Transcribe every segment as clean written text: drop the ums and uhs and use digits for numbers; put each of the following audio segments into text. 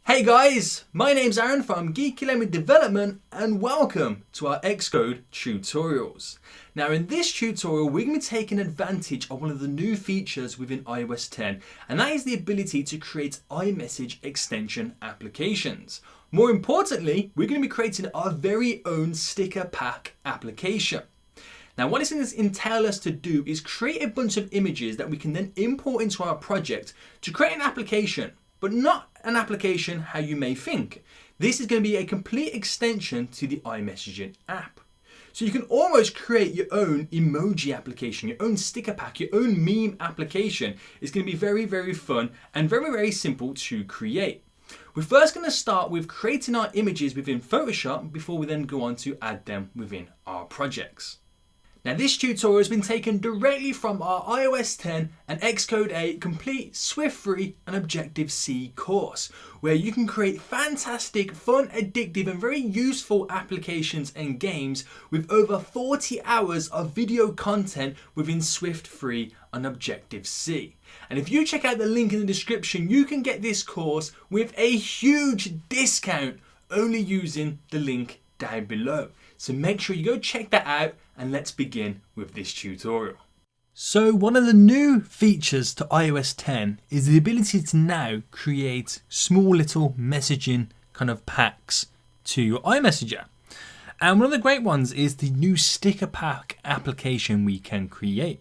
Hey guys, my name's Aaron from Geeky Development and welcome to our Xcode tutorials. Now in this tutorial we're going to be taking advantage of one of the new features within iOS 10, and that is the ability to create iMessage extension applications. More importantly, we're going to be creating our very own sticker pack application. Now what it's going to entail us to do is create a bunch of images that we can then import into our project to create an application, but not an application how you may think. This is going to be a complete extension to the iMessaging app. So you can almost create your own emoji application, your own sticker pack, your own meme application. It's going to be very, very fun and very, very simple to create. We're first going to start with creating our images within Photoshop before we then go on to add them within our projects. Now this tutorial has been taken directly from our iOS 10 and Xcode 8 complete Swift Free and Objective-C course, where you can create fantastic, fun, addictive and very useful applications and games with over 40 hours of video content within Swift Free and Objective-C. And if you check out the link in the description, you can get this course with a huge discount only using the link down below. So make sure you go check that out and let's begin with this tutorial. So one of the new features to iOS 10 is the ability to now create small little messaging kind of packs to your iMessage app. And one of the great ones is the new sticker pack application we can create.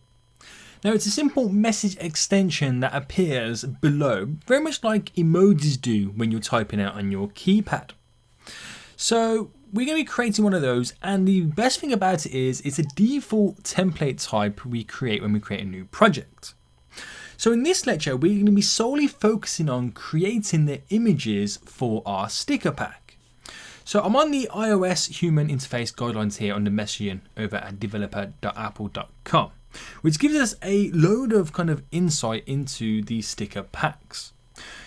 Now it's a simple message extension that appears below, very much like emojis do when you're typing out on your keypad. So we're going to be creating one of those, and the best thing about it is it's a default template type we create when we create a new project. So in this lecture we're going to be solely focusing on creating the images for our sticker pack. So I'm on the iOS human interface guidelines here under messaging over at developer.apple.com, which gives us a load of kind of insight into the sticker packs.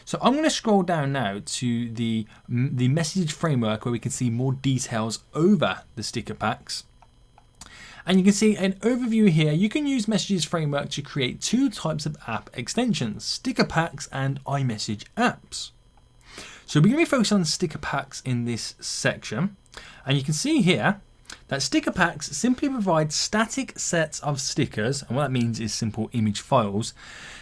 So I'm going to scroll down now to the message framework where we can see more details over the sticker packs. And you can see an overview here. You can use messages framework to create two types of app extensions, sticker packs and iMessage apps. So we're going to be focused on sticker packs in this section. And you can see here that sticker packs simply provide static sets of stickers, and what that means is simple image files.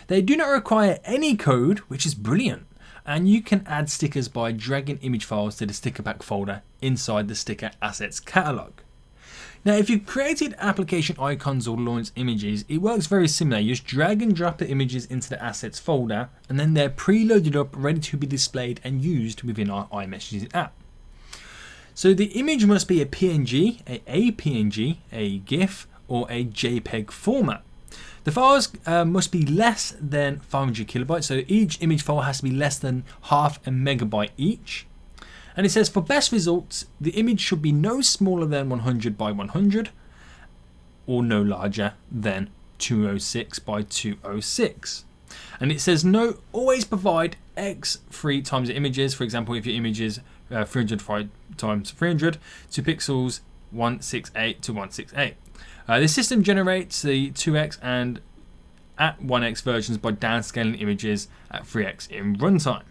They do not require any code, which is brilliant, and you can add stickers by dragging image files to the sticker pack folder inside the sticker assets catalog. Now if you've created application icons or launched images, it works very similar. You just drag and drop the images into the assets folder, and then they're preloaded up, ready to be displayed and used within our iMessage app. So the image must be a PNG, a PNG, a GIF, or a JPEG format. The files must be less than 500 kilobytes, so each image file has to be less than half a megabyte each. And it says for best results, the image should be no smaller than 100 by 100 or no larger than 206 by 206. And it says no, always provide X 3 times the images. For example, if your image is 300 times 300 to pixels 168 to 168. The system generates the 2x and at 1x versions by downscaling images at 3x in runtime.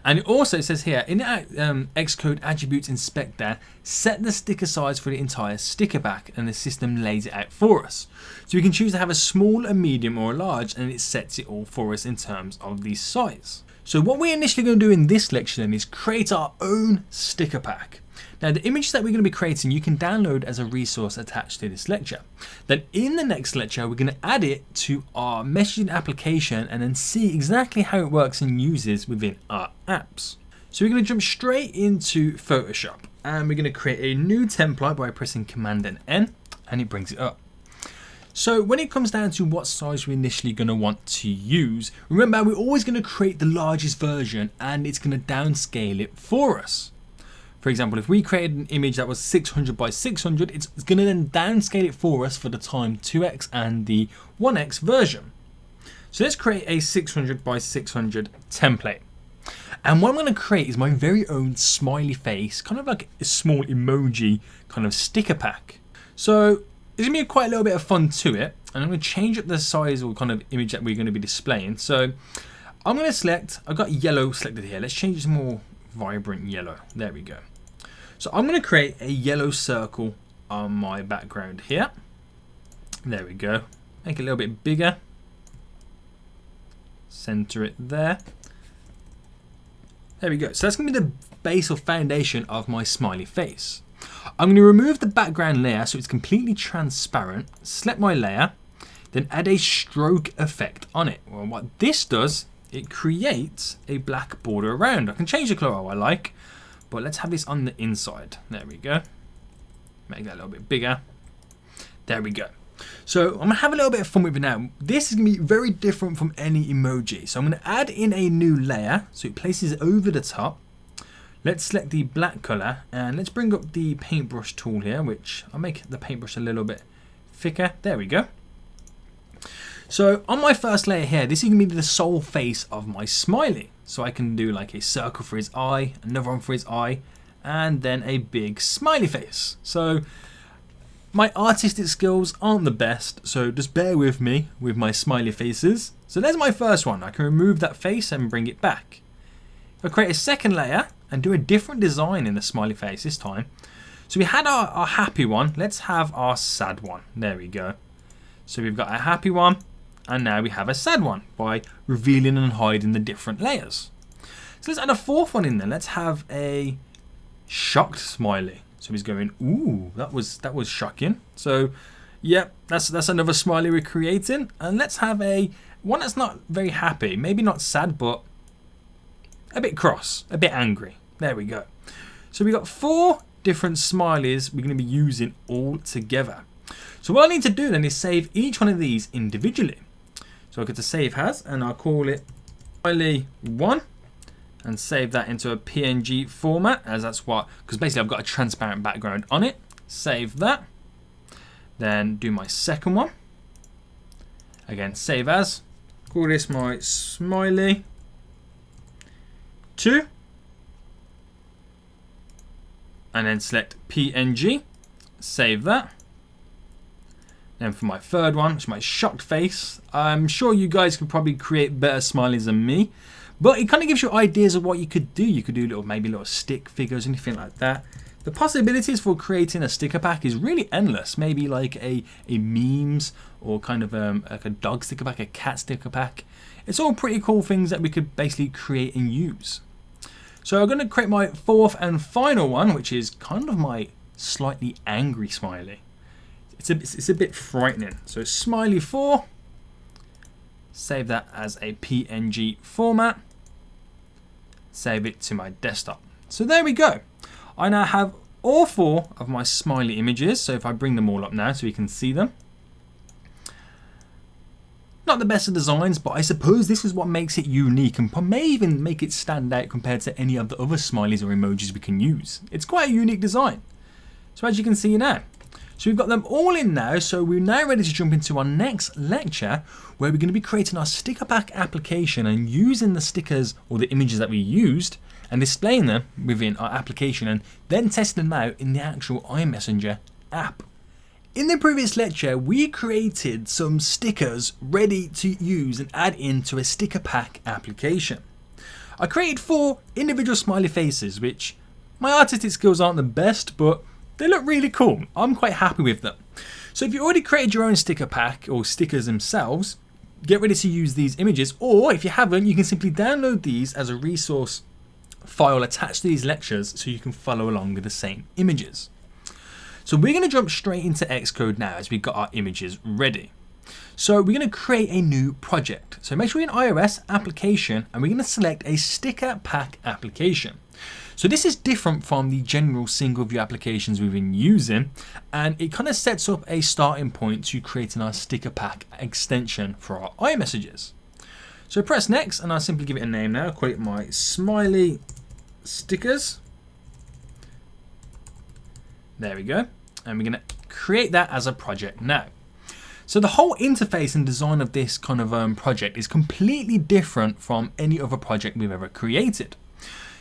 And it also says here in the Xcode attributes inspector, set the sticker size for the entire sticker pack, and the system lays it out for us. So we can choose to have a small, a medium or a large, and it sets it all for us in terms of the size. So what we're initially going to do in this lecture then is create our own sticker pack. Now the images that we're going to be creating you can download as a resource attached to this lecture. Then in the next lecture we're going to add it to our messaging application and then see exactly how it works and uses within our apps. So we're going to jump straight into Photoshop, and we're going to create a new template by pressing Command and N, and it brings it up. So when it comes down to what size we're initially going to want to use, remember we're always going to create the largest version and it's going to downscale it for us. For example, if we created an image that was 600 by 600, it's going to then downscale it for us for the time 2x and the 1x version. So let's create a 600 by 600 template. And what I'm going to create is my very own smiley face, kind of like a small emoji kind of sticker pack. So there's going to be quite a little bit of fun to it, and I'm going to change up the size or kind of image that we're going to be displaying. So I'm going to select, I've got yellow selected here. Let's change it to more vibrant yellow. There we go. So I'm going to create a yellow circle on my background here. There we go. Make it a little bit bigger. Center it there. There we go. So that's going to be the base or foundation of my smiley face. I'm going to remove the background layer so it's completely transparent. Select my layer. Then add a stroke effect on it. Well, what this does, it creates a black border around. I can change the color how I like, but let's have this on the inside. There we go. Make that a little bit bigger. There we go. So I'm going to have a little bit of fun with it now. This is going to be very different from any emoji. So I'm going to add in a new layer so it places it over the top. Let's select the black color and let's bring up the paintbrush tool here, which I'll make the paintbrush a little bit thicker. There we go. So on my first layer here, this is going to be the sole face of my smiley. So I can do like a circle for his eye, another one for his eye, and then a big smiley face. So my artistic skills aren't the best, so just bear with me with my smiley faces. So there's my first one. I can remove that face and bring it back. If I create a second layer and do a different design in the smiley face this time. So we had our happy one. Let's have our sad one. There we go. So we've got a happy one. And now we have a sad one by revealing and hiding the different layers. So let's add a fourth one in there. Let's have a shocked smiley. So he's going, ooh, that was shocking. So yeah, that's another smiley we're creating. And let's have a one that's not very happy, maybe not sad, but a bit cross, a bit angry. There we go. So we got 4 different smileys we're going to be using all together. So what I need to do then is save each one of these individually. So I go to save as, and I'll call it smiley 1 and save that into a PNG format, as that's what, because basically I've got a transparent background on it. Save that. Then do my second one. Again, save as. Call this my smiley 2. And then select PNG. Save that. And for my third one, which is my shocked face, I'm sure you guys could probably create better smileys than me, but it kind of gives you ideas of what you could do. You could do maybe little stick figures, anything like that. The possibilities for creating a sticker pack is really endless. Maybe like a memes or kind of like a dog sticker pack, a cat sticker pack. It's all pretty cool things that we could basically create and use. So I'm going to create my fourth and final one, which is kind of my slightly angry smiley. It's a bit frightening. So smiley 4, save that as a PNG format, save it to my desktop. So there we go. I now have all 4 of my smiley images. So if I bring them all up now so you can see them. Not the best of designs, but I suppose this is what makes it unique and may even make it stand out compared to any of the other smileys or emojis we can use. It's quite a unique design. So as you can see now, so we've got them all in now, so we're now ready to jump into our next lecture where we're going to be creating our sticker pack application and using the stickers or the images that we used and displaying them within our application and then testing them out in the actual iMessenger app. In the previous lecture, we created some stickers ready to use and add into a sticker pack application. I created 4 individual smiley faces, which my artistic skills aren't the best, but they look really cool. I'm quite happy with them. So if you already created your own sticker pack or stickers themselves, get ready to use these images, or if you haven't, you can simply download these as a resource file attached to these lectures so you can follow along with the same images. So we're going to jump straight into Xcode now as we've got our images ready. So we're going to create a new project. So make sure you're in iOS application and we're going to select a sticker pack application. So this is different from the general single view applications we've been using, and it kind of sets up a starting point to creating our sticker pack extension for our iMessages. So press next and I'll simply give it a name now. I'll call it my smiley stickers. There we go. And we're going to create that as a project now. So the whole interface and design of this kind of project is completely different from any other project we've ever created.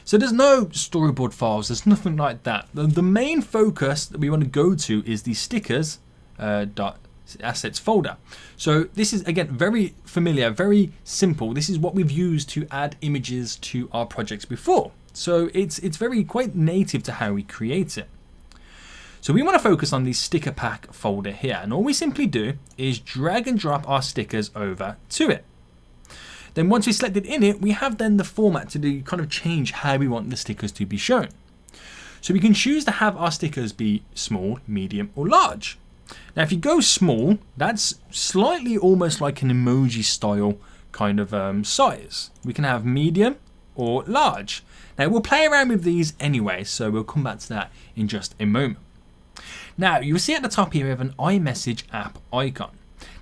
So there's no storyboard files, there's nothing like that. The main focus that we want to go to is the stickers assets folder. So this is again very familiar, very simple. This is what we've used to add images to our projects before. So it's very quite native to how we create it. So we want to focus on the sticker pack folder here, and all we simply do is drag and drop our stickers over to it. Then once we selected in it, we have then the format to do kind of change how we want the stickers to be shown. So we can choose to have our stickers be small, medium or large. Now if you go small, that's slightly almost like an emoji style kind of size. We can have medium or large. Now we'll play around with these anyway, so we'll come back to that in just a moment. Now you'll see at the top here we have an iMessage app icon.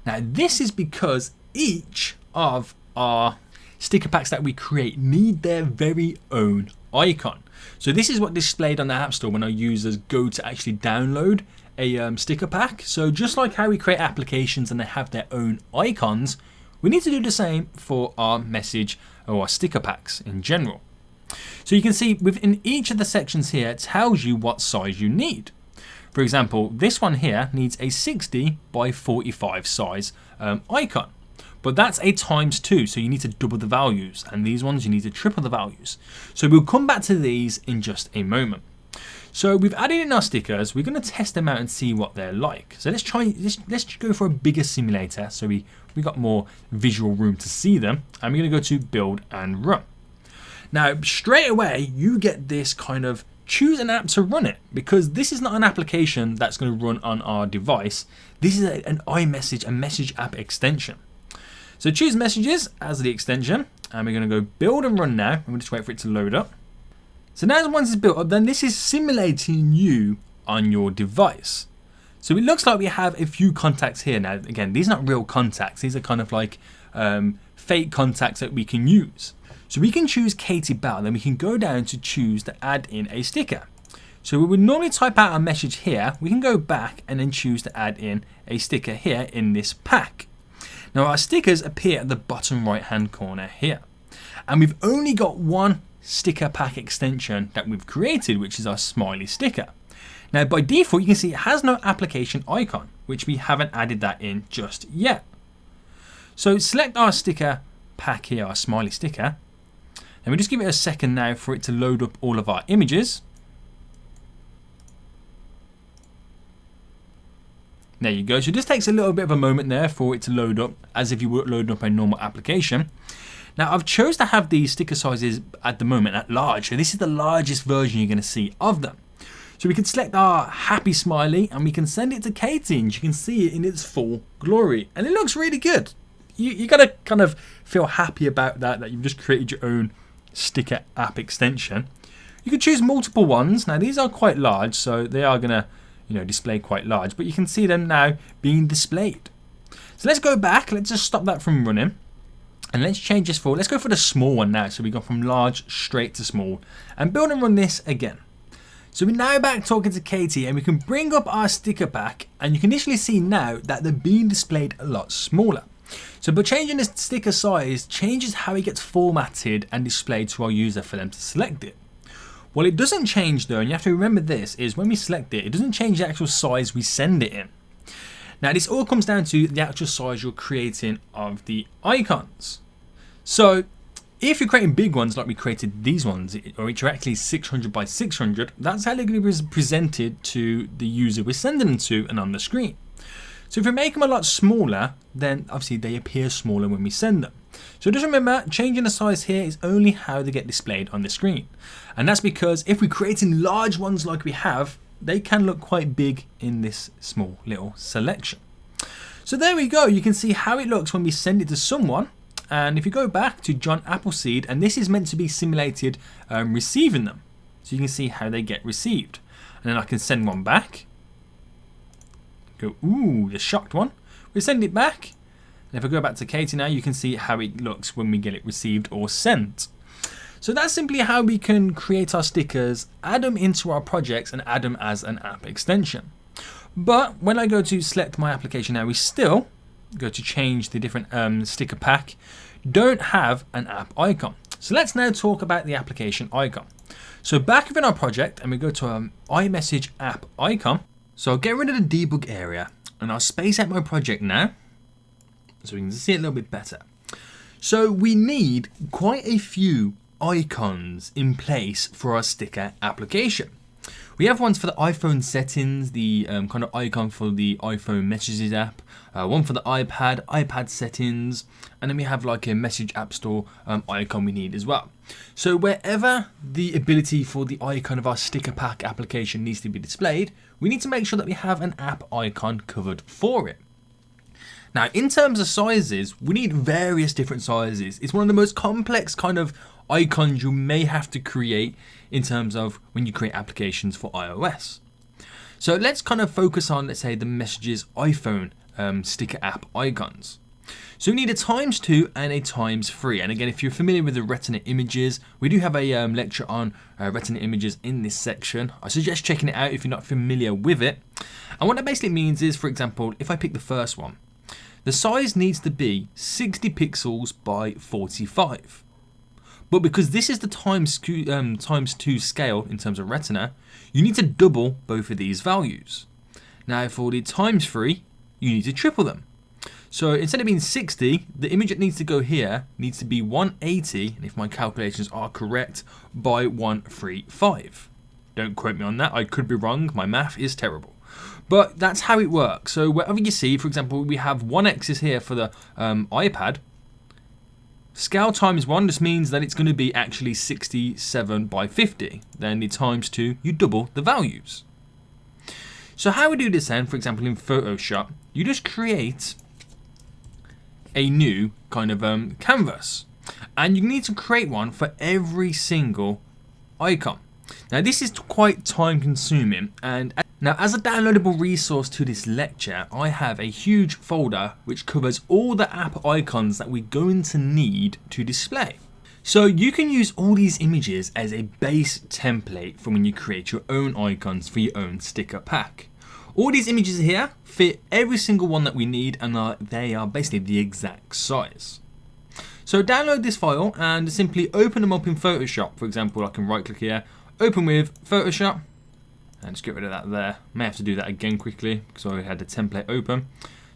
Now this is because each of our sticker packs that we create need their very own icon. So this is what displayed on the App Store when our users go to actually download a sticker pack. So just like how we create applications and they have their own icons, we need to do the same for our message or our sticker packs in general. So you can see within each of the sections here, it tells you what size you need. For example, this one here needs a 60 by 45 size icon, but that's a ×2, so you need to double the values, and these ones you need to triple the values. So we'll come back to these in just a moment. So we've added in our stickers, we're going to test them out and see what they're like. So let's go for a bigger simulator so we got more visual room to see them, and we're going to go to build and run. Now straight away you get this kind of choose an app to run it, because this is not an application that's going to run on our device. This is an iMessage, a message app extension. So choose messages as the extension, and we're going to go build and run now, and we'll just wait for it to load up. So now once it's built up, then this is simulating you on your device. So it looks like we have a few contacts here. Now again, these are not real contacts, these are kind of like fake contacts that we can use. So we can choose Katie Bell, then we can go down to choose to add in a sticker. So we would normally type out our message here, we can go back and then choose to add in a sticker here in this pack. Now our stickers appear at the bottom right hand corner here. And we've only got one sticker pack extension that we've created, which is our smiley sticker. Now by default you can see it has no application icon, which we haven't added that in just yet. So select our sticker pack here, our smiley sticker, and we'll just give it a second now for it to load up all of our images. There you go. So it just takes a little bit of a moment there for it to load up as if you were loading up a normal application. Now I've chose to have these sticker sizes at the moment at large. So this is the largest version you're going to see of them. So we can select our happy smiley and we can send it to Katie, and you can see it in its full glory. And it looks really good. You got to kind of feel happy about that you've just created your own sticker app extension. You can choose multiple ones. Now these are quite large, so they are going to display quite large, but you can see them now being displayed. So let's go back, let's just stop that from running, and let's change this let's go for the small one now. So we go from large straight to small, and build and run this again. So we're now back talking to Katie, and we can bring up our sticker pack, and you can initially see now that they're being displayed a lot smaller. So by changing the sticker size changes how it gets formatted and displayed to our user for them to select it. What it doesn't change though, and you have to remember this, is when we select it, it doesn't change the actual size we send it in. Now this all comes down to the actual size you're creating of the icons. So if you're creating big ones like we created these ones, or which are actually 600 by 600, that's how they're going to be presented to the user we're sending them to and on the screen. So if we make them a lot smaller, then obviously they appear smaller when we send them. So just remember, changing the size here is only how they get displayed on the screen. And that's because if we're creating large ones like we have, they can look quite big in this small little selection. So there we go, you can see how it looks when we send it to someone. And if you go back to John Appleseed, and this is meant to be simulated receiving them. So you can see how they get received. And then I can send one back. Go, ooh, the shocked one. We send it back. And if I go back to Katie now, you can see how it looks when we get it received or sent. So that's simply how we can create our stickers, add them into our projects, and add them as an app extension. But when I go to select my application now, we still go to change the different sticker pack, don't have an app icon. So let's now talk about the application icon. So back within our project, and we go to iMessage app icon. So I'll get rid of the debug area. And I'll space out my project now so we can see it a little bit better. So we need quite a few icons in place for our sticker application. We have ones for the iPhone settings, the kind of icon for the iPhone messages app, one for the iPad settings, and then we have like a message app store icon we need as well. So wherever the ability for the icon of our sticker pack application needs to be displayed, we need to make sure that we have an app icon covered for it. Now, in terms of sizes, we need various different sizes. It's one of the most complex kind of icons you may have to create in terms of when you create applications for iOS. So let's kind of focus on, let's say, the Messages iPhone sticker app icons. So we need a ×2 and a ×3. And again, if you're familiar with the Retina images, we do have a lecture on Retina images in this section. I suggest checking it out if you're not familiar with it. And what that basically means is, for example, if I pick the first one, the size needs to be 60 pixels by 45. But because this is the ×2 scale in terms of Retina, you need to double both of these values. Now for the ×3, you need to triple them. So instead of being 60, the image that needs to go here needs to be 180, and if my calculations are correct, by 135. Don't quote me on that, I could be wrong, my math is terrible. But that's how it works. So wherever you see, for example, we have 1 axis here for the iPad. Scale ×1 just means that it's going to be actually 67 by 50. Then the ×2, you double the values. So how we do this then, for example, in Photoshop, you just create a new kind of canvas. And you need to create one for every single icon. Now this is quite time consuming, and now as a downloadable resource to this lecture, I have a huge folder which covers all the app icons that we're going to need to display. So you can use all these images as a base template for when you create your own icons for your own sticker pack. All these images here fit every single one that we need, and they are basically the exact size. So download this file and simply open them up in Photoshop. For example, I can right click here, open with Photoshop, and just get rid of that there. May have to do that again quickly because I already had the template open.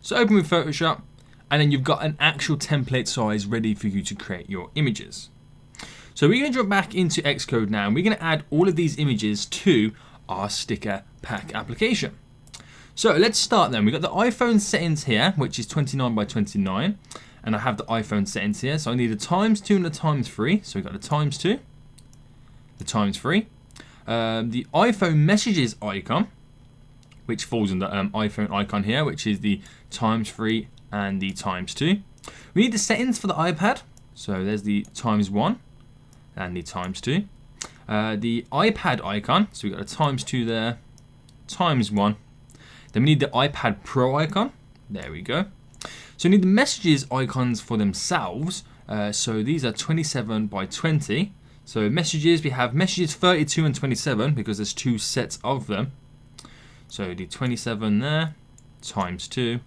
So open with Photoshop, and then you've got an actual template size ready for you to create your images. So we're going to jump back into Xcode now, and we're going to add all of these images to our sticker pack application. So let's start then. We've got the iPhone settings here, which is 29 by 29, and I have the iPhone settings here. So I need a ×2 and a ×3. So we've got the ×2, the ×3. The iPhone messages icon, which falls under iPhone icon here, which is the ×3 and the ×2. We need the settings for the iPad, so there's the ×1 and the ×2. The iPad icon, so we've got a ×2 there, ×1. Then we need the iPad Pro icon, there we go. So we need the messages icons for themselves, so these are 27 by 20. So messages, we have messages 32 and 27 because there's 2 sets of them. So the 27 there, ×2,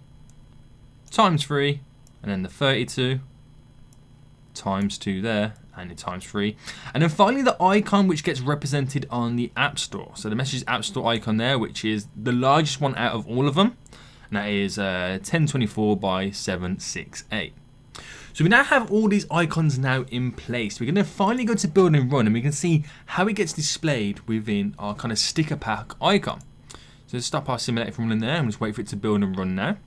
×3, and then the 32, ×2 there, and the ×3. And then finally the icon which gets represented on the App Store. So the Messages App Store icon there, which is the largest one out of all of them. And that is 1024 by 768. So we now have all these icons now in place. We're going to finally go to build and run, and we can see how it gets displayed within our kind of sticker pack icon. So let's stop our simulator from running there and just wait for it to build and run now.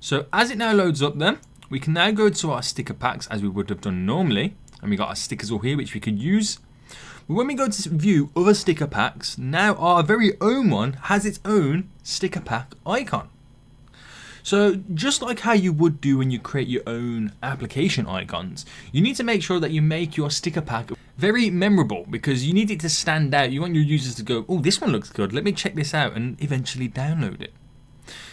So as it now loads up then, we can now go to our sticker packs as we would have done normally. And we got our stickers all here which we could use. But when we go to view other sticker packs, now our very own one has its own sticker pack icon. So just like how you would do when you create your own application icons, you need to make sure that you make your sticker pack very memorable because you need it to stand out. You want your users to go, oh, this one looks good, let me check this out, and eventually download it.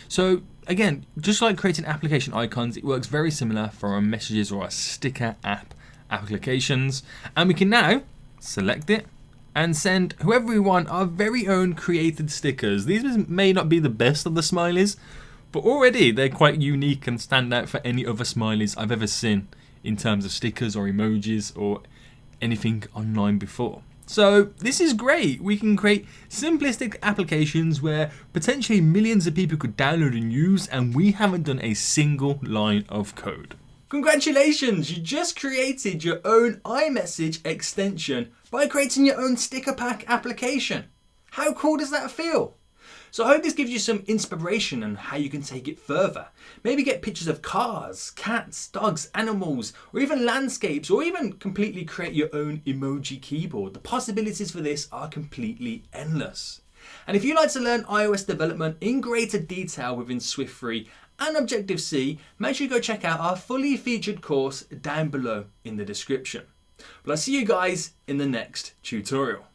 So again, just like creating application icons, it works very similar for our messages or our sticker app applications. And we can now select it and send whoever we want our very own created stickers. These may not be the best of the smileys, but already they're quite unique and stand out for any other smileys I've ever seen in terms of stickers or emojis or anything online before. So this is great. We can create simplistic applications where potentially millions of people could download and use, and we haven't done a single line of code. Congratulations, you just created your own iMessage extension by creating your own sticker pack application. How cool does that feel? So I hope this gives you some inspiration on how you can take it further. Maybe get pictures of cars, cats, dogs, animals, or even landscapes, or even completely create your own emoji keyboard. The possibilities for this are completely endless. And if you'd like to learn iOS development in greater detail within Swift 3 and Objective-C, make sure you go check out our fully featured course down below in the description. Well, I'll see you guys in the next tutorial.